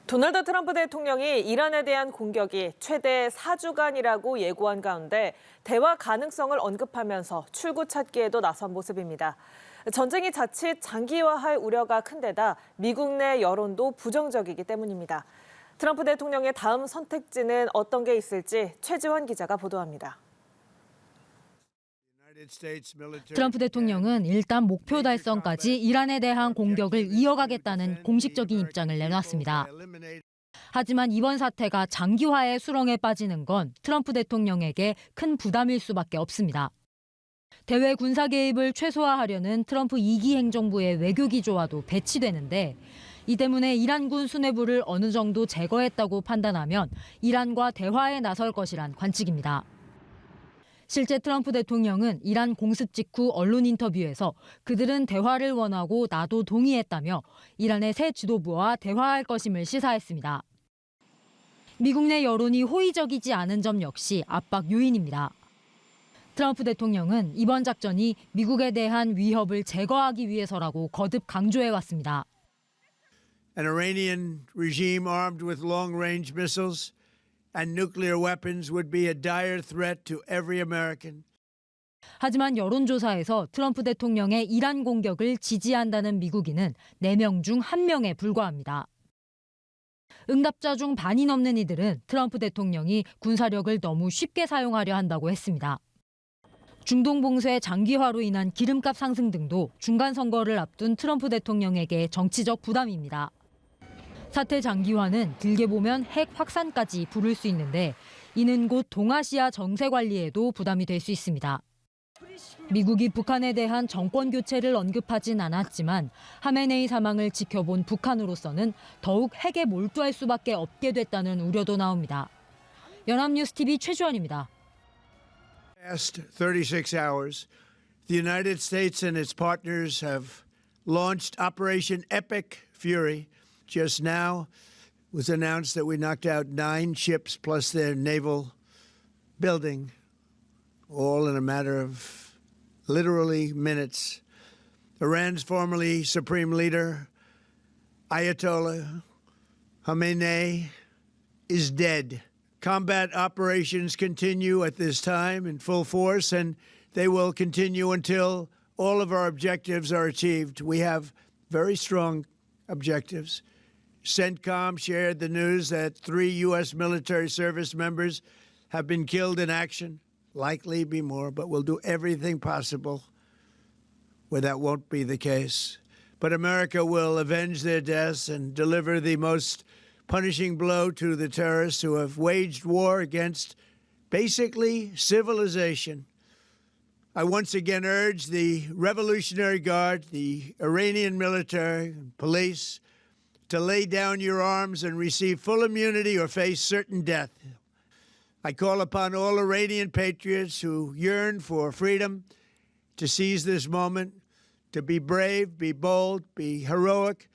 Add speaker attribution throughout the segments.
Speaker 1: 도널드 트럼프 대통령이 이란에 대한 공격이 최대 4주간이라고 예고한 가운데 대화 가능성을 언급하면서 출구 찾기에도 나선 모습입니다. 전쟁이 자칫 장기화할 우려가 큰 데다 미국 내 여론도 부정적이기 때문입니다. 트럼프 대통령의 다음 선택지는 어떤 게 있을지 최지원 기자가 보도합니다.
Speaker 2: 트럼프 대통령은 일단 목표 달성까지 이란에 대한 공격을 이어가겠다는 공식적인 입장을 내놨습니다. 하지만 이번 사태가 장기화의 수렁에 빠지는 건 트럼프 대통령에게 큰 부담일 수밖에 없습니다. 대외 군사 개입을 최소화하려는 트럼프 2기 행정부의 외교 기조와도 배치되는데 이 때문에 이란군 수뇌부를 어느 정도 제거했다고 판단하면 이란과 대화에 나설 것이란 관측입니다. 실제 트럼프 대통령은 이란 공습 직후 언론 인터뷰에서 그들은 대화를 원하고 나도 동의했다며 이란의 새 지도부와 대화할 것임을 시사했습니다. 미국 내 여론이 호의적이지 않은 점 역시 압박 요인입니다. 트럼프 대통령은 이번 작전이 미국에 대한 위협을 제거하기 위해서라고 거듭 강조해왔습니다.
Speaker 3: An Iranian regime armed with long-range missiles and nuclear weapons would be a dire threat to every American.
Speaker 2: 하지만 여론조사에서 트럼프 대통령의 이란 공격을 지지한다는 미국인은 4명 중 1명에 불과합니다. 응답자 중 반이 넘는 이들은 트럼프 대통령이 군사력을 너무 쉽게 사용하려 한다고 했습니다. 중동 봉쇄 장기화로 인한 기름값 상승 등도 중간 선거를 앞둔 트럼프 대통령에게 정치적 부담입니다. 사태 장기화는 길게 보면 핵 확산까지 부를 수 있는데 이는 곧 동아시아 정세 관리에도 부담이 될 수 있습니다. 미국이 북한에 대한 정권 교체를 언급하진 않았지만 하메네이 사망을 지켜본 북한으로서는 더욱 핵에 몰두할 수밖에 없게 됐다는 우려도 나옵니다. 연합뉴스TV 최주환입니다.
Speaker 3: Past 36 hours, the United States and its partners have launched Operation Epic Fury. Just now it was announced that we knocked out 9 ships plus their naval building, all in a matter of literally minutes. Iran's formerly supreme leader, Ayatollah Khamenei, is dead. Combat operations continue at this time in full force, and they will continue until all of our objectives are achieved. We have very strong objectives. CENTCOM shared the news that 3 U.S. military service members have been killed in action. Likely be more, but we'll do everything possible where that won't be the case. But America will avenge their deaths and deliver the most punishing blow to the terrorists who have waged war against basically civilization. I once again urge the Revolutionary Guard, the Iranian military and police, to lay down your arms and receive full immunity or face certain death. I call upon all Iranian patriots who yearn for freedom to seize this moment, to be brave, be bold, be heroic,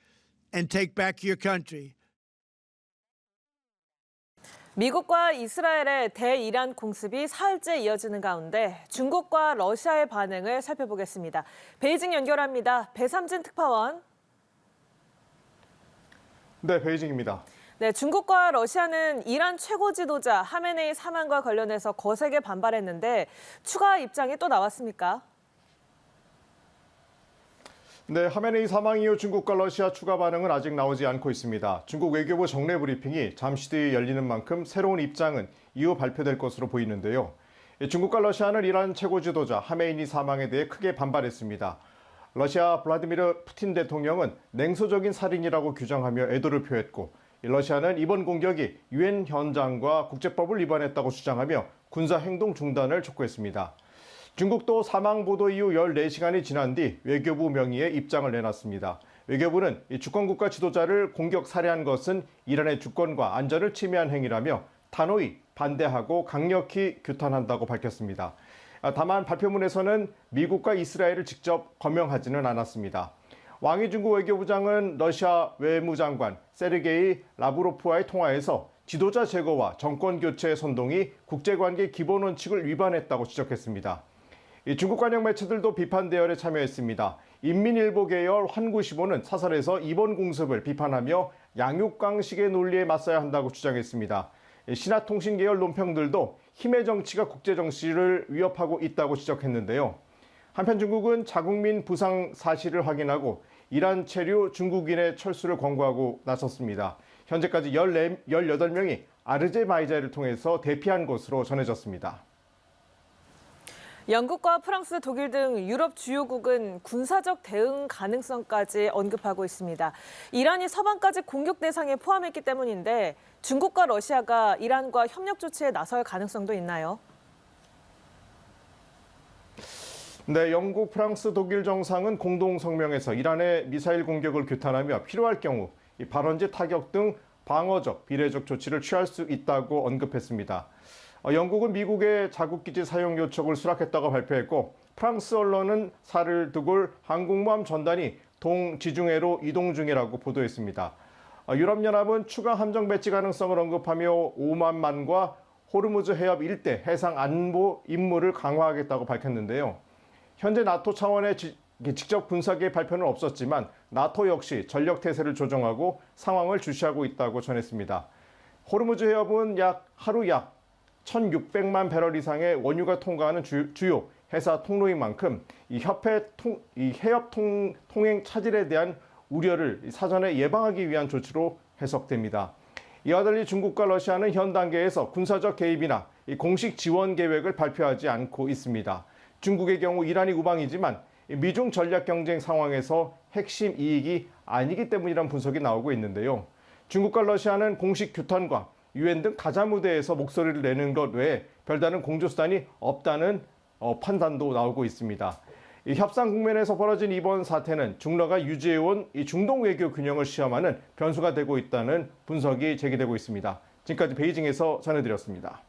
Speaker 3: and take back your country.
Speaker 1: 미국과 이스라엘의 대이란 공습이 사흘째 이어지는 가운데 중국과 러시아의 반응을 살펴보겠습니다. 베이징 연결합니다. 배삼진 특파원.
Speaker 4: 네, 베이징입니다.
Speaker 1: 네, 중국과 러시아는 이란 최고 지도자 하메네이 사망과 관련해서 거세게 반발했는데 추가 입장이 또 나왔습니까?
Speaker 4: 네, 하메네이 사망 이후 중국과 러시아 추가 반응은 아직 나오지 않고 있습니다. 중국 외교부 정례 브리핑이 잠시 뒤에 열리는 만큼 새로운 입장은 이후 발표될 것으로 보이는데요. 중국과 러시아는 이란 최고 지도자 하메네이 사망에 대해 크게 반발했습니다. 러시아 블라디미르 푸틴 대통령은 냉소적인 살인이라고 규정하며 애도를 표했고, 러시아는 이번 공격이 유엔 현장과 국제법을 위반했다고 주장하며 군사 행동 중단을 촉구했습니다. 중국도 사망 보도 이후 14시간이 지난 뒤 외교부 명의의 입장을 내놨습니다. 외교부는 이 주권국가 지도자를 공격 살해한 것은 이란의 주권과 안전을 침해한 행위라며 단호히 반대하고 강력히 규탄한다고 밝혔습니다. 다만 발표문에서는 미국과 이스라엘을 직접 거명하지는 않았습니다. 왕이 중국 외교부장은 러시아 외무장관 세르게이 라브로프와의 통화에서 지도자 제거와 정권 교체의 선동이 국제관계 기본 원칙을 위반했다고 지적했습니다. 중국 관영 매체들도 비판 대열에 참여했습니다. 인민일보 계열 환구시보는 사설에서 이번 공습을 비판하며 양육강식의 논리에 맞서야 한다고 주장했습니다. 신화통신 계열 논평들도 힘의 정치가 국제 정치를 위협하고 있다고 지적했는데요. 한편 중국은 자국민 부상 사실을 확인하고 이란 체류 중국인의 철수를 권고하고 나섰습니다. 현재까지 18명이 아르제바이잔을 통해서 대피한 것으로 전해졌습니다.
Speaker 1: 영국과 프랑스, 독일 등 유럽 주요국은 군사적 대응 가능성까지 언급하고 있습니다. 이란이 서방까지 공격 대상에 포함했기 때문인데 중국과 러시아가 이란과 협력 조치에 나설 가능성도 있나요?
Speaker 4: 네, 영국, 프랑스, 독일 정상은 공동 성명에서 이란의 미사일 공격을 규탄하며 필요할 경우 발원지 타격 등 방어적, 비례적 조치를 취할 수 있다고 언급했습니다. 영국은 미국의 자국기지 사용 요청을 수락했다고 발표했고 프랑스 언론은 사를 두골 항공모함 전단이 동지중해로 이동 중이라고 보도했습니다. 유럽연합은 추가 함정 배치 가능성을 언급하며 오만만과 호르무즈 해협 일대 해상 안보 임무를 강화하겠다고 밝혔는데요. 현재 나토 차원의 직접 군사계획 발표는 없었지만 나토 역시 전력태세를 조정하고 상황을 주시하고 있다고 전했습니다. 호르무즈 해협은 하루 약 1,600만 배럴 이상의 원유가 통과하는 주요 해사 통로인 만큼 이 해협 통행 차질에 대한 우려를 사전에 예방하기 위한 조치로 해석됩니다. 이와 달리 중국과 러시아는 현 단계에서 군사적 개입이나 공식 지원 계획을 발표하지 않고 있습니다. 중국의 경우 이란이 우방이지만 미중 전략 경쟁 상황에서 핵심 이익이 아니기 때문이라는 분석이 나오고 있는데요. 중국과 러시아는 공식 규탄과 유엔 등 다자 무대에서 목소리를 내는 것 외에 별다른 공조수단이 없다는 판단도 나오고 있습니다. 이 협상 국면에서 벌어진 이번 사태는 중러가 유지해온 이 중동 외교 균형을 시험하는 변수가 되고 있다는 분석이 제기되고 있습니다. 지금까지 베이징에서 전해드렸습니다.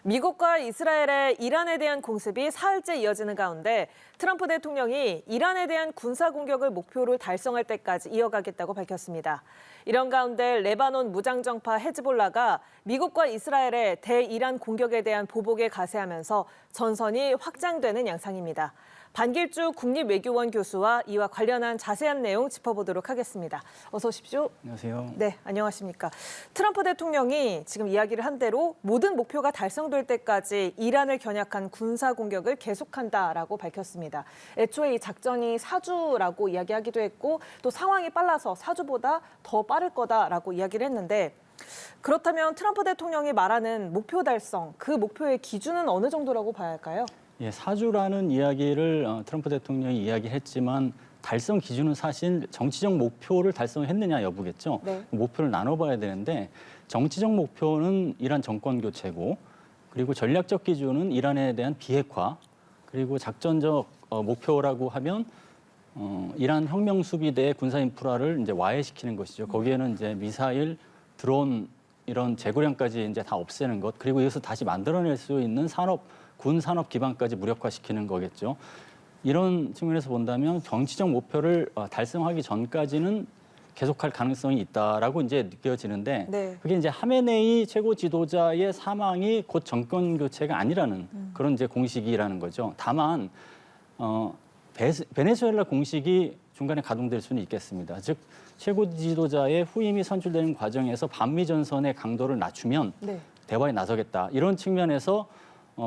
Speaker 1: 미국과 이스라엘의 이란에 대한 공습이 사흘째 이어지는 가운데 트럼프 대통령이 이란에 대한 군사 공격을 목표로 달성할 때까지 이어가겠다고 밝혔습니다. 이런 가운데 레바논 무장정파 헤즈볼라가 미국과 이스라엘의 대이란 공격에 대한 보복에 가세하면서 전선이 확장되는 양상입니다. 반길주 국립외교원 교수와 이와 관련한 자세한 내용 짚어보도록 하겠습니다. 어서 오십시오.
Speaker 5: 안녕하세요.
Speaker 1: 네, 안녕하십니까. 트럼프 대통령이 지금 이야기를 한 대로 모든 목표가 달성될 때까지 이란을 겨냥한 군사 공격을 계속한다라고 밝혔습니다. 애초에 이 작전이 4주라고 이야기하기도 했고 또 상황이 빨라서 4주보다 더 빠를 거다라고 이야기를 했는데 그렇다면 트럼프 대통령이 말하는 목표 달성, 그 목표의 기준은 어느 정도라고 봐야 할까요?
Speaker 5: 예, 4주라는 이야기를 트럼프 대통령이 이야기했지만 달성 기준은 사실 정치적 목표를 달성했느냐 여부겠죠.
Speaker 1: 네.
Speaker 5: 목표를 나눠봐야 되는데 정치적 목표는 이란 정권 교체고 그리고 전략적 기준은 이란에 대한 비핵화 그리고 작전적 목표라고 하면 이란 혁명 수비대 군사 인프라를 이제 와해시키는 것이죠. 거기에는 이제 미사일, 드론 이런 재고량까지 이제 다 없애는 것 그리고 이것을 다시 만들어낼 수 있는 군 산업 기반까지 무력화시키는 거겠죠. 이런 측면에서 본다면 정치적 목표를 달성하기 전까지는 계속할 가능성이 있다라고 이제 느껴지는데
Speaker 1: 네.
Speaker 5: 그게 이제 하메네이 최고 지도자의 사망이 곧 정권 교체가 아니라는 그런 이제 공식이라는 거죠. 다만 베네수엘라 공식이 중간에 가동될 수는 있겠습니다. 즉 최고 지도자의 후임이 선출되는 과정에서 반미 전선의 강도를 낮추면
Speaker 1: 네.
Speaker 5: 대화에 나서겠다. 이런 측면에서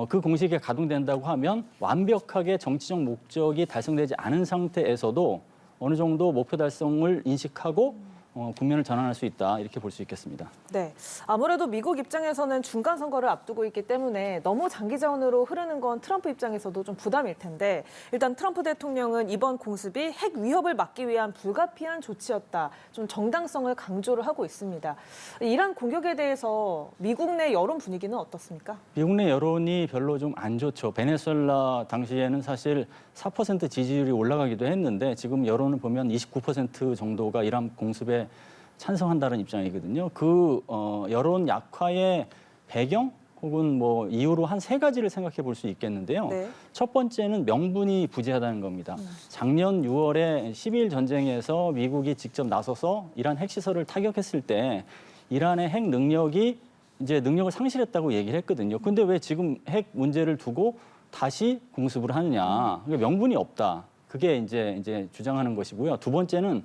Speaker 5: 그 공식이 가동된다고 하면 완벽하게 정치적 목적이 달성되지 않은 상태에서도 어느 정도 목표 달성을 인식하고 국면을 전환할 수 있다 이렇게 볼 수 있겠습니다.
Speaker 1: 네, 아무래도 미국 입장에서는 중간 선거를 앞두고 있기 때문에 너무 장기전으로 흐르는 건 트럼프 입장에서도 좀 부담일 텐데 일단 트럼프 대통령은 이번 공습이 핵 위협을 막기 위한 불가피한 조치였다. 좀 정당성을 강조를 하고 있습니다. 이란 공격에 대해서 미국 내 여론 분위기는 어떻습니까?
Speaker 5: 미국 내 여론이 별로 좀 안 좋죠. 베네수엘라 당시에는 사실 4% 지지율이 올라가기도 했는데 지금 여론을 보면 29% 정도가 이란 공습에 찬성한다는 입장이거든요. 그 여론 약화의 배경 혹은 뭐 이유로 한 세 가지를 생각해 볼 수 있겠는데요.
Speaker 1: 네.
Speaker 5: 첫 번째는 명분이 부재하다는 겁니다. 작년 6월에 12일 전쟁에서 미국이 직접 나서서 이란 핵시설을 타격했을 때 이란의 핵 능력이 이제 능력을 상실했다고 얘기를 했거든요. 근데 왜 지금 핵 문제를 두고 다시 공습을 하느냐? 그러니까 명분이 없다. 그게 이제 주장하는 것이고요. 두 번째는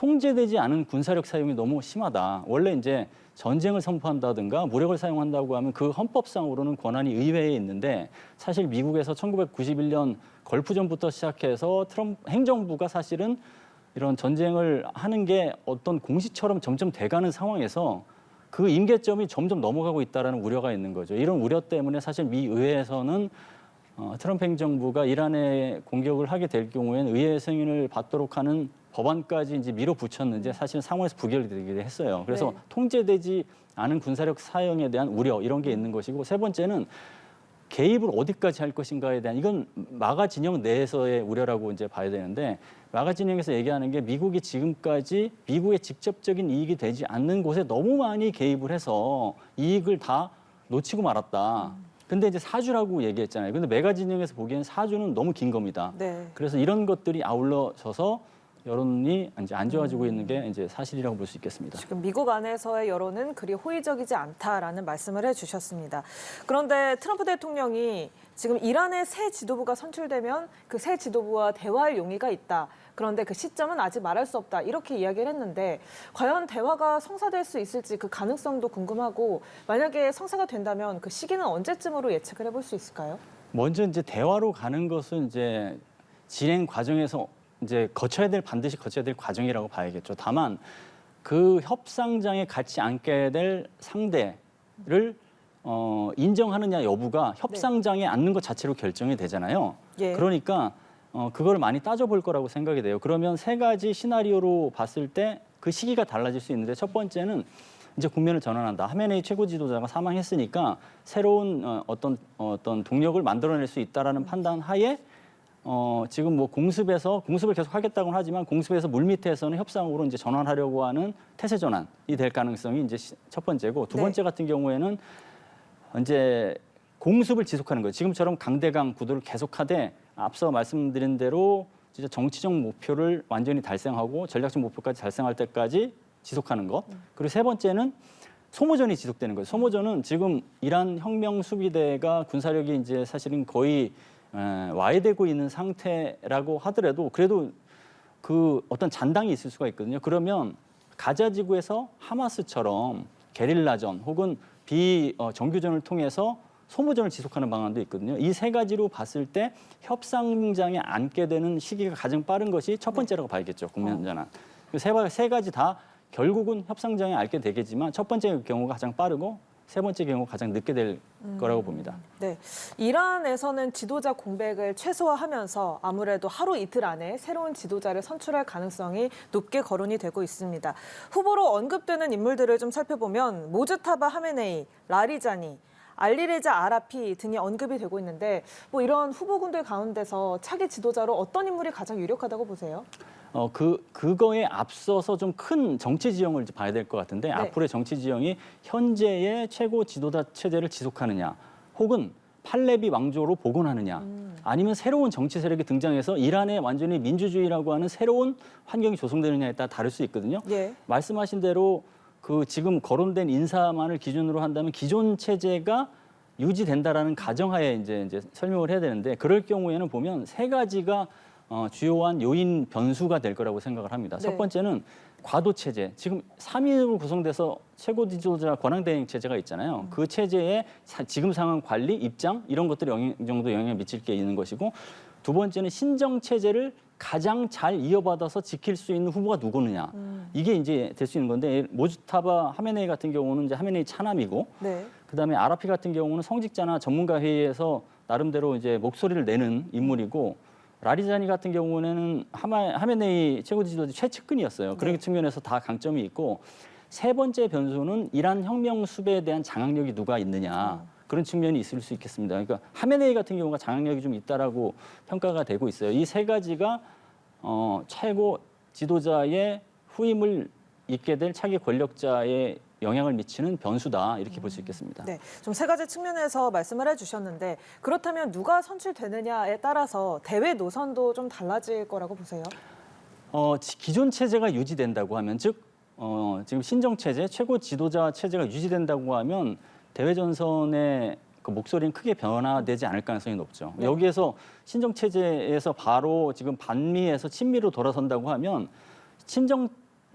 Speaker 5: 통제되지 않은 군사력 사용이 너무 심하다. 원래 이제 전쟁을 선포한다든가 무력을 사용한다고 하면 그 헌법상으로는 권한이 의회에 있는데 사실 미국에서 1991년 걸프전부터 시작해서 트럼프 행정부가 사실은 이런 전쟁을 하는 게 어떤 공식처럼 점점 돼가는 상황에서 그 임계점이 점점 넘어가고 있다는 우려가 있는 거죠. 이런 우려 때문에 사실 미 의회에서는 트럼프 행정부가 이란에 공격을 하게 될 경우에는 의회 승인을 받도록 하는 법안까지 이제 밀어붙였는지 사실은 상원에서 부결되기도 했어요. 그래서
Speaker 1: 네.
Speaker 5: 통제되지 않은 군사력 사용에 대한 우려 이런 게 있는 것이고 세 번째는 개입을 어디까지 할 것인가에 대한 이건 마가 진영 내에서의 우려라고 이제 봐야 되는데 마가 진영에서 얘기하는 게 미국이 지금까지 미국의 직접적인 이익이 되지 않는 곳에 너무 많이 개입을 해서 이익을 다 놓치고 말았다. 근데 이제 사주라고 얘기했잖아요. 근데 메가 진영에서 보기엔 사주는 너무 긴 겁니다.
Speaker 1: 네.
Speaker 5: 그래서 이런 것들이 아울러져서 여론이 이제 안 좋아지고 있는 게 이제 사실이라고 볼 수 있겠습니다.
Speaker 1: 지금 미국 안에서의 여론은 그리 호의적이지 않다라는 말씀을 해주셨습니다. 그런데 트럼프 대통령이 지금 이란의 새 지도부가 선출되면 그 새 지도부와 대화할 용의가 있다. 그런데 그 시점은 아직 말할 수 없다. 이렇게 이야기를 했는데 과연 대화가 성사될 수 있을지 그 가능성도 궁금하고 만약에 성사가 된다면 그 시기는 언제쯤으로 예측을 해볼 수 있을까요?
Speaker 5: 먼저 이제 대화로 가는 것은 이제 진행 과정에서 이제 반드시 거쳐야 될 과정이라고 봐야겠죠. 다만 그 협상장에 같이 앉게 될 상대를 인정하느냐 여부가 협상장에 앉는 것 자체로 결정이 되잖아요.
Speaker 1: 예.
Speaker 5: 그러니까 그걸 많이 따져볼 거라고 생각이 돼요. 그러면 세 가지 시나리오로 봤을 때 그 시기가 달라질 수 있는데 첫 번째는 이제 국면을 전환한다. 하메네이 최고 지도자가 사망했으니까 새로운 어떤 동력을 만들어낼 수 있다라는 판단 하에 지금 뭐 공습을 계속 하겠다고는 하지만 공습에서 물밑에서는 협상으로 이제 전환하려고 하는 태세 전환이 될 가능성이 이제 첫 번째고 두 번째 같은 경우에는 이제 공습을 지속하는 거예요. 지금처럼 강대강 구도를 계속하되 앞서 말씀드린 대로 진짜 정치적 목표를 완전히 달성하고 전략적 목표까지 달성할 때까지 지속하는 것. 그리고 세 번째는 소모전이 지속되는 거예요. 소모전은 지금 이란 혁명 수비대가 군사력이 이제 사실은 거의 와해되고 있는 상태라고 하더라도 그래도 그 어떤 잔당이 있을 수가 있거든요. 그러면 가자 지구에서 하마스처럼 게릴라전 혹은 비정규전을 통해서 소모전을 지속하는 방안도 있거든요. 이 세 가지로 봤을 때 협상장에 앉게 되는 시기가 가장 빠른 것이 첫 번째라고 봐야겠죠. 국면 전환. 세 가지 다 결국은 협상장에 앉게 되겠지만 첫 번째 경우가 가장 빠르고 세 번째 경우가 가장 늦게 될 거라고 봅니다.
Speaker 1: 네, 이란에서는 지도자 공백을 최소화하면서 아무래도 하루 이틀 안에 새로운 지도자를 선출할 가능성이 높게 거론이 되고 있습니다. 후보로 언급되는 인물들을 좀 살펴보면 모즈타바 하메네이, 라리자니, 알리레자 아라피 등이 언급이 되고 있는데 뭐 이런 후보군들 가운데서 차기 지도자로 어떤 인물이 가장 유력하다고 보세요?
Speaker 5: 그거에 앞서서 좀 큰 정치 지형을 봐야 될 것 같은데 앞으로의 정치 지형이 현재의 최고 지도자 체제를 지속하느냐 혹은 팔레비 왕조로 복원하느냐 아니면 새로운 정치 세력이 등장해서 이란에 완전히 민주주의라고 하는 새로운 환경이 조성되느냐에 따라 다를 수 있거든요.
Speaker 1: 예.
Speaker 5: 말씀하신 대로 그 지금 거론된 인사만을 기준으로 한다면 기존 체제가 유지된다라는 가정하에 이제 설명을 해야 되는데 그럴 경우에는 보면 세 가지가 주요한 요인 변수가 될 거라고 생각을 합니다.
Speaker 1: 네.
Speaker 5: 첫 번째는 과도 체제. 지금 3인으로 구성돼서 최고 지도자 권한 대행 체제가 있잖아요. 그 체제의 지금 상황 관리, 입장 이런 것들이 어느 정도 영향을 미칠 게 있는 것이고 두 번째는 신정 체제를 가장 잘 이어받아서 지킬 수 있는 후보가 누구느냐. 이게 이제 될 수 있는 건데 모즈타바 하메네이 같은 경우는 이제 하메네이 차남이고
Speaker 1: 네.
Speaker 5: 그다음에 아라피 같은 경우는 성직자나 전문가 회의에서 나름대로 이제 목소리를 내는 인물이고 라리자니 같은 경우는 하메네이 최고 지도자 최측근이었어요. 그런 측면에서 다 강점이 있고 세 번째 변수는 이란 혁명 수배에 대한 장악력이 누가 있느냐. 그런 측면이 있을 수 있겠습니다. 그러니까 하메네이 같은 경우가 장악력이 좀 있다라고 평가가 되고 있어요. 이 세 가지가 최고 지도자의 후임을 잇게 될 차기 권력자의 영향을 미치는 변수다 이렇게 볼 수 있겠습니다.
Speaker 1: 네, 좀 세 가지 측면에서 말씀을 해주셨는데 그렇다면 누가 선출되느냐에 따라서 대외 노선도 좀 달라질 거라고 보세요?
Speaker 5: 기존 체제가 유지된다고 하면 즉 지금 신정 체제 최고 지도자 체제가 유지된다고 하면 대외 전선의 그 목소리는 크게 변화되지 않을 가능성이 높죠.
Speaker 1: 네.
Speaker 5: 여기에서 신정 체제에서 바로 지금 반미에서 친미로 돌아선다고 하면 친정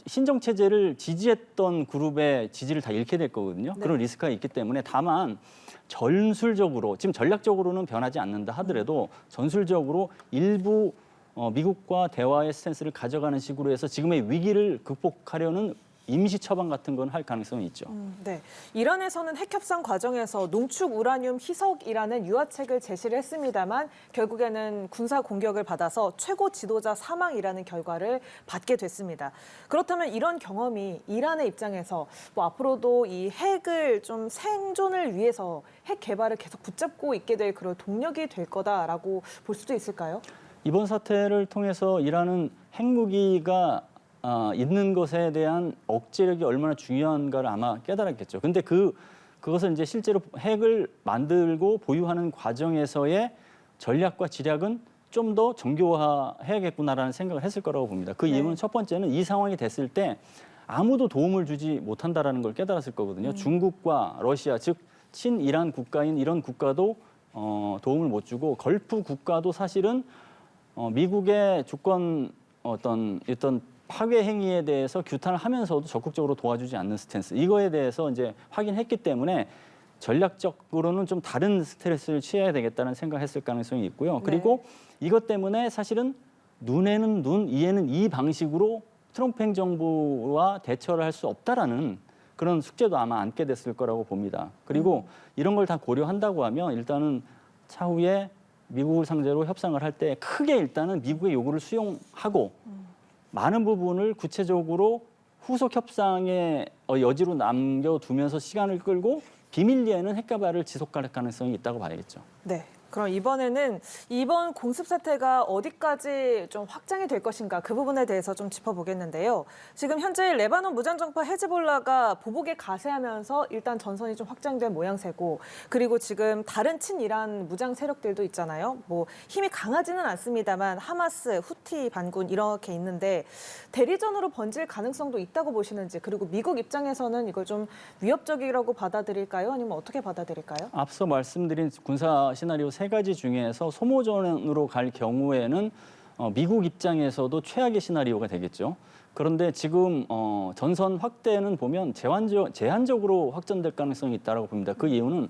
Speaker 5: 신정 체제를 지지했던 그룹의 지지를 다 잃게 될 거거든요.
Speaker 1: 네.
Speaker 5: 그런 리스크가 있기 때문에 다만 전술적으로 지금 전략적으로는 변하지 않는다 하더라도 전술적으로 일부 미국과 대화의 스탠스를 가져가는 식으로 해서 지금의 위기를 극복하려는 임시 처방 같은 건 할 가능성이 있죠.
Speaker 1: 네. 이란에서는 핵 협상 과정에서 농축 우라늄 희석이라는 유화책을 제시를 했습니다만 결국에는 군사 공격을 받아서 최고 지도자 사망이라는 결과를 받게 됐습니다. 그렇다면 이런 경험이 이란의 입장에서 뭐 앞으로도 이 핵을 좀 생존을 위해서 핵 개발을 계속 붙잡고 있게 될 그런 동력이 될 거다라고 볼 수도 있을까요?
Speaker 5: 이번 사태를 통해서 이란은 핵무기가 있는 것에 대한 억제력이 얼마나 중요한가를 아마 깨달았겠죠. 근데 그것은 이제 실제로 핵을 만들고 보유하는 과정에서의 전략과 지략은 좀 더 정교화해야겠구나라는 생각을 했을 거라고 봅니다. 그 이유는 첫 번째는 이 상황이 됐을 때 아무도 도움을 주지 못한다라는 걸 깨달았을 거거든요. 중국과 러시아, 즉 친이란 국가인 이런 국가도 도움을 못 주고 걸프 국가도 사실은 미국의 주권 어떤 파괴 행위에 대해서 규탄을 하면서도 적극적으로 도와주지 않는 스탠스. 이거에 대해서 이제 확인했기 때문에 전략적으로는 좀 다른 스트레스를 취해야 되겠다는 생각을 했을 가능성이 있고요. 그리고 이것 때문에 사실은 눈에는 눈, 이에는 이 방식으로 트럼프 행정부와 대처를 할 수 없다라는 그런 숙제도 아마 안게 됐을 거라고 봅니다. 그리고 이런 걸 다 고려한다고 하면 일단은 차후에 미국을 상대로 협상을 할 때 크게 일단은 미국의 요구를 수용하고 많은 부분을 구체적으로 후속 협상의 여지로 남겨두면서 시간을 끌고 비밀리에는 핵 개발을 지속할 가능성이 있다고 봐야겠죠.
Speaker 1: 네. 그럼 이번에는 이번 공습 사태가 어디까지 좀 확장이 될 것인가 그 부분에 대해서 좀 짚어보겠는데요. 지금 현재 레바논 무장정파 헤즈볼라가 보복에 가세하면서 일단 전선이 좀 확장된 모양새고 그리고 지금 다른 친이란 무장 세력들도 있잖아요. 뭐 힘이 강하지는 않습니다만 하마스, 후티 반군 이렇게 있는데 대리전으로 번질 가능성도 있다고 보시는지 그리고 미국 입장에서는 이걸 좀 위협적이라고 받아들일까요? 아니면 어떻게 받아들일까요?
Speaker 5: 앞서 말씀드린 군사 시나리오 세 가지 중에서 소모전으로 갈 경우에는 미국 입장에서도 최악의 시나리오가 되겠죠. 그런데 지금 전선 확대는 보면 제한적으로 확전될 가능성이 있다고 봅니다. 그 이유는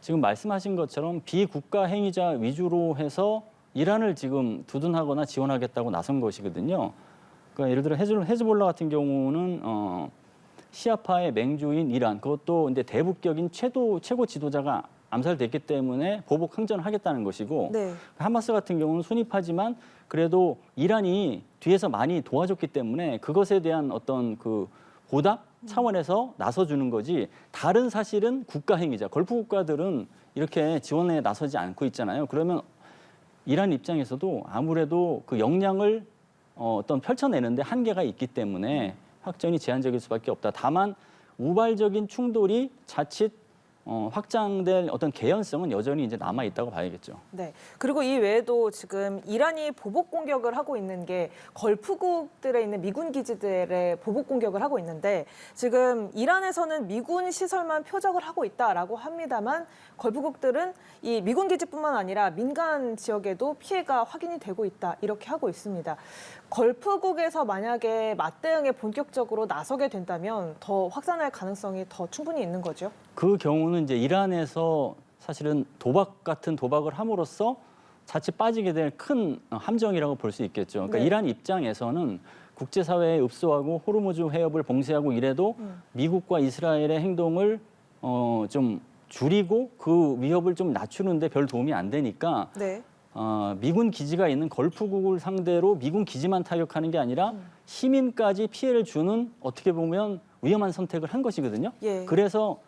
Speaker 5: 지금 말씀하신 것처럼 비국가 행위자 위주로 해서 이란을 지금 두둔하거나 지원하겠다고 나선 것이거든요. 그러니까 예를 들어 헤즈볼라 같은 경우는 시아파의 맹주인 이란, 그것도 이제 대북격인 최고 지도자가 암살됐기 때문에 보복 항전을 하겠다는 것이고 하마스 같은 경우는 순위파지만 그래도 이란이 뒤에서 많이 도와줬기 때문에 그것에 대한 어떤 그 보답 차원에서 나서주는 거지 다른 사실은 국가 행위자, 걸프 국가들은 이렇게 지원에 나서지 않고 있잖아요. 그러면 이란 입장에서도 아무래도 그 역량을 어떤 펼쳐내는데 한계가 있기 때문에 확전이 제한적일 수밖에 없다. 다만 우발적인 충돌이 자칫 확장될 어떤 개연성은 여전히 이제 남아 있다고 봐야겠죠.
Speaker 1: 네. 그리고 이 외에도 지금 이란이 보복 공격을 하고 있는 게 걸프국들에 있는 미군 기지들의 보복 공격을 하고 있는데 지금 이란에서는 미군 시설만 표적을 하고 있다라고 합니다만 걸프국들은 이 미군 기지뿐만 아니라 민간 지역에도 피해가 확인이 되고 있다 이렇게 하고 있습니다. 걸프국에서 만약에 맞대응에 본격적으로 나서게 된다면 더 확산할 가능성이 더 충분히 있는 거죠.
Speaker 5: 그 경우는 이제 이란에서 사실은 도박 같은 도박을 함으로써 자칫 빠지게 될 큰 함정이라고 볼 수 있겠죠. 그러니까 이란 입장에서는 국제사회에 읍소하고 호르무즈 해협을 봉쇄하고 이래도 미국과 이스라엘의 행동을 좀 줄이고 그 위협을 좀 낮추는데 별 도움이 안 되니까 미군 기지가 있는 걸프국을 상대로 미군 기지만 타격하는 게 아니라 시민까지 피해를 주는 어떻게 보면 위험한 선택을 한 것이거든요. 그래서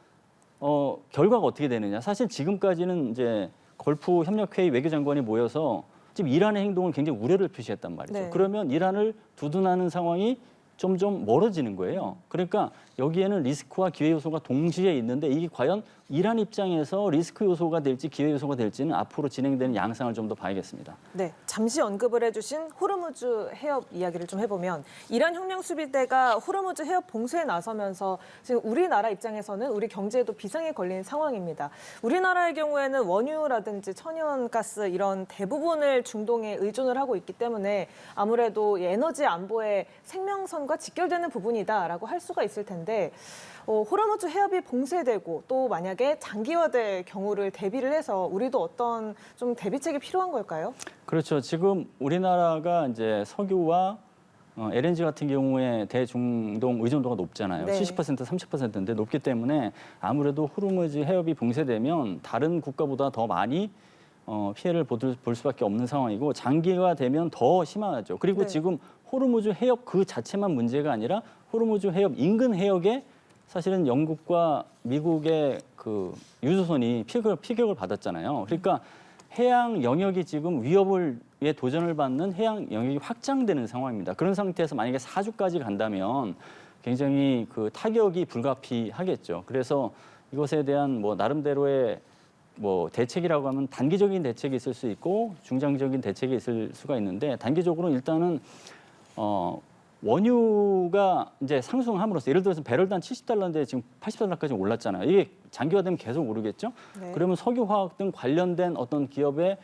Speaker 5: 결과가 어떻게 되느냐. 사실 지금까지는 이제 걸프 협력회의 외교장관이 모여서 지금 이란의 행동을 굉장히 우려를 표시했단 말이죠. 그러면 이란을 두둔하는 상황이 점점 멀어지는 거예요. 그러니까 여기에는 리스크와 기회 요소가 동시에 있는데 이게 과연 이란 입장에서 리스크 요소가 될지 기회 요소가 될지는 앞으로 진행되는 양상을 좀 더 봐야겠습니다.
Speaker 1: 네, 잠시 언급을 해주신 호르무즈 해협 이야기를 좀 해보면 이란 혁명수비대가 호르무즈 해협 봉쇄에 나서면서 지금 우리나라 입장에서는 우리 경제에도 비상이 걸린 상황입니다. 우리나라의 경우에는 원유라든지 천연가스 이런 대부분을 중동에 의존을 하고 있기 때문에 아무래도 에너지 안보의 생명선 상황과 직결되는 부분이다라고 할 수가 있을 텐데 호르무즈 해협이 봉쇄되고 또 만약에 장기화될 경우를 대비를 해서 우리도 어떤 좀 대비책이 필요한 걸까요?
Speaker 5: 그렇죠. 지금 우리나라가 이제 석유와 LNG 같은 경우에 대중동 의존도가 높잖아요.
Speaker 1: 네.
Speaker 5: 70%, 30%인데 높기 때문에 아무래도 호르무즈 해협이 봉쇄되면 다른 국가보다 더 많이 피해를 볼 수밖에 없는 상황이고 장기화 되면 더 심하죠. 그리고
Speaker 1: 네.
Speaker 5: 지금 호르무즈 해협 그 자체만 문제가 아니라 호르무즈 해협 인근 해역에 사실은 영국과 미국의 그 유조선이 피격을 받았잖아요. 그러니까 해양 영역이 지금 위협에 도전을 받는 해양 영역이 확장되는 상황입니다. 그런 상태에서 만약에 사주까지 간다면 굉장히 그 타격이 불가피하겠죠. 그래서 이것에 대한 뭐 나름대로의 뭐 대책이라고 하면 단기적인 대책이 있을 수 있고 중장기적인 대책이 있을 수가 있는데 단기적으로는 일단은 원유가 이제 상승함으로써 예를 들어서 배럴당 70달러인데 지금 80달러까지 올랐잖아요. 이게 장기화되면 계속 오르겠죠.
Speaker 1: 네.
Speaker 5: 그러면 석유화학 등 관련된 어떤 기업의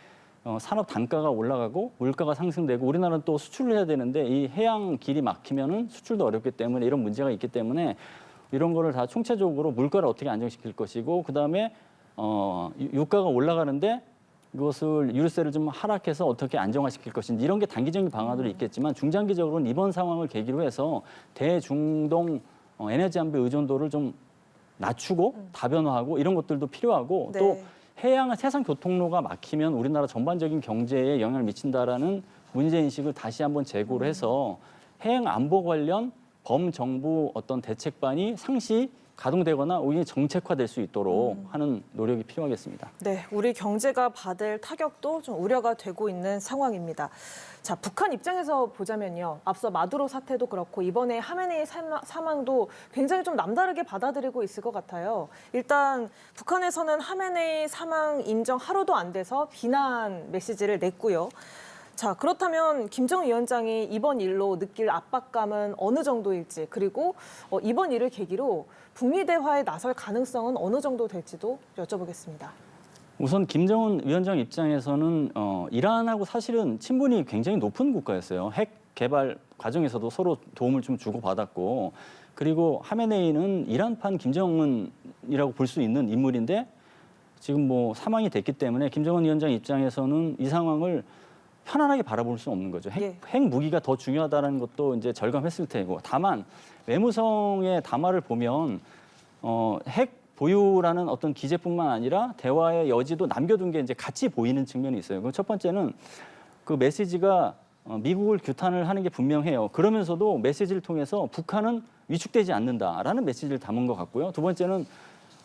Speaker 5: 산업 단가가 올라가고 물가가 상승되고 우리나라는 또 수출을 해야 되는데 이 해양 길이 막히면은 수출도 어렵기 때문에 이런 문제가 있기 때문에 이런 거를 다 총체적으로 물가를 어떻게 안정시킬 것이고 그다음에 유가가 올라가는데 이것을 유류세를 좀 하락해서 어떻게 안정화시킬 것인지 이런 게 단기적인 방안으로 있겠지만 중장기적으로는 이번 상황을 계기로 해서 대중동 에너지 안보 의존도를 좀 낮추고 다변화하고 이런 것들도 필요하고
Speaker 1: 네.
Speaker 5: 또 해양 세상 교통로가 막히면 우리나라 전반적인 경제에 영향을 미친다라는 문제인식을 다시 한번 재고를 해서 해양 안보 관련 범정부 어떤 대책반이 상시 가동되거나 오히려 정책화될 수 있도록 하는 노력이 필요하겠습니다.
Speaker 1: 네, 우리 경제가 받을 타격도 좀 우려가 되고 있는 상황입니다. 자, 북한 입장에서 보자면요. 앞서 마두로 사태도 그렇고 이번에 하메네이 사망도 굉장히 좀 남다르게 받아들이고 있을 것 같아요. 일단 북한에서는 하메네이 사망 인정 하루도 안 돼서 비난 메시지를 냈고요. 자, 그렇다면 김정은 위원장이 이번 일로 느낄 압박감은 어느 정도일지 그리고 이번 일을 계기로 북미 대화에 나설 가능성은 어느 정도 될지도 여쭤보겠습니다.
Speaker 5: 우선 김정은 위원장 입장에서는 이란하고 사실은 친분이 굉장히 높은 국가였어요. 핵 개발 과정에서도 서로 도움을 좀 주고받았고 그리고 하메네이는 이란판 김정은이라고 볼 수 있는 인물인데 지금 뭐 사망이 됐기 때문에 김정은 위원장 입장에서는 이 상황을 편안하게 바라볼 수 없는 거죠. 핵 무기가 더 중요하다는 것도 이제 절감했을 테고 다만 외무성의 담화를 보면 핵 보유라는 어떤 기재뿐만 아니라 대화의 여지도 남겨둔 게 이제 같이 보이는 측면이 있어요. 그럼 첫 번째는 그 메시지가 미국을 규탄을 하는 게 분명해요. 그러면서도 메시지를 통해서 북한은 위축되지 않는다라는 메시지를 담은 것 같고요. 두 번째는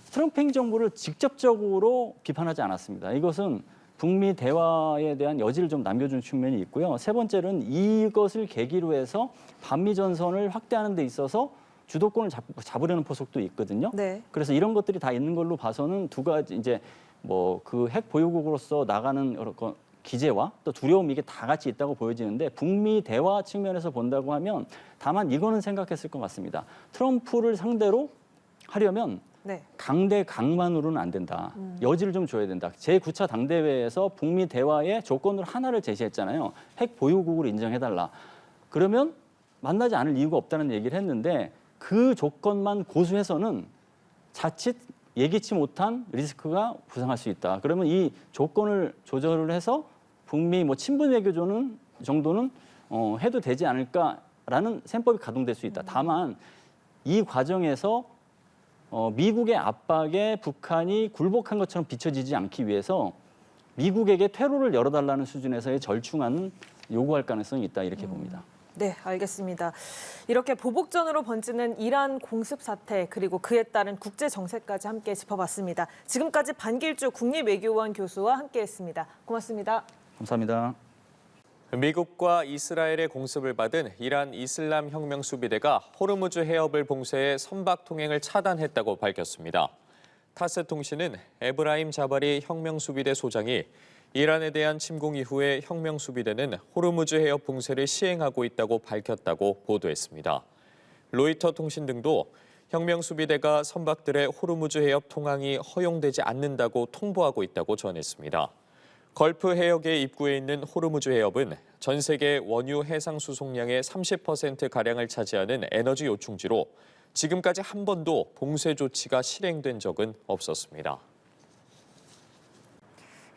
Speaker 5: 트럼프 행정부를 직접적으로 비판하지 않았습니다. 이것은 북미 대화에 대한 여지를 좀 남겨준 측면이 있고요. 세 번째는 이것을 계기로 해서 반미 전선을 확대하는 데 있어서 주도권을 잡으려는 포석도 있거든요.
Speaker 1: 네.
Speaker 5: 그래서 이런 것들이 다 있는 걸로 봐서는 두 가지 이제 뭐 그 핵 보유국으로서 나가는 기재와 또 두려움 이게 다 같이 있다고 보여지는데 북미 대화 측면에서 본다고 하면 다만 이거는 생각했을 것 같습니다. 트럼프를 상대로 하려면
Speaker 1: 네.
Speaker 5: 강대 강만으로는 안 된다. 여지를 좀 줘야 된다. 제9차 당대회에서 북미 대화의 조건을 하나를 제시했잖아요. 핵 보유국으로 인정해달라. 그러면 만나지 않을 이유가 없다는 얘기를 했는데 그 조건만 고수해서는 자칫 예기치 못한 리스크가 부상할 수 있다. 그러면 이 조건을 조절을 해서 북미 뭐 친분 외교 정도는 해도 되지 않을까라는 셈법이 가동될 수 있다. 다만 이 과정에서 미국의 압박에 북한이 굴복한 것처럼 비춰지지 않기 위해서 미국에게 퇴로를 열어달라는 수준에서의 절충안은 요구할 가능성이 있다 이렇게 봅니다.
Speaker 1: 네, 알겠습니다. 이렇게 보복전으로 번지는 이란 공습 사태 그리고 그에 따른 국제 정세까지 함께 짚어봤습니다. 지금까지 반길주 국립외교원 교수와 함께했습니다. 고맙습니다.
Speaker 5: 감사합니다.
Speaker 6: 미국과 이스라엘의 공습을 받은 이란 이슬람 혁명 수비대가 호르무즈 해협을 봉쇄해 선박 통행을 차단했다고 밝혔습니다. 타스 통신은 에브라임 자바리 혁명 수비대 소장이 이란에 대한 침공 이후에 혁명 수비대는 호르무즈 해협 봉쇄를 시행하고 있다고 밝혔다고 보도했습니다. 로이터 통신 등도 혁명 수비대가 선박들의 호르무즈 해협 통항이 허용되지 않는다고 통보하고 있다고 전했습니다. 걸프 해역의 입구에 있는 호르무즈 해협은 전 세계 원유 해상 수송량의 30%가량을 차지하는 에너지 요충지로 지금까지 한 번도 봉쇄 조치가 실행된 적은 없었습니다.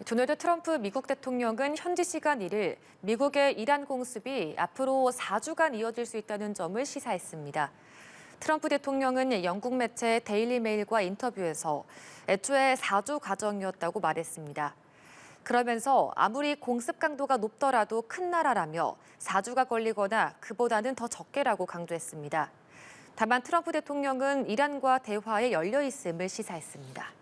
Speaker 7: 도널드 트럼프 미국 대통령은 현지 시간 1일 미국의 이란 공습이 앞으로 4주간 이어질 수 있다는 점을 시사했습니다. 트럼프 대통령은 영국 매체 데일리 메일과 인터뷰에서 애초에 4주 과정이었다고 말했습니다. 그러면서 아무리 공습 강도가 높더라도 큰 나라라며 4주가 걸리거나 그보다는 더 적게라고 강조했습니다. 다만 트럼프 대통령은 이란과 대화에 열려 있음을 시사했습니다.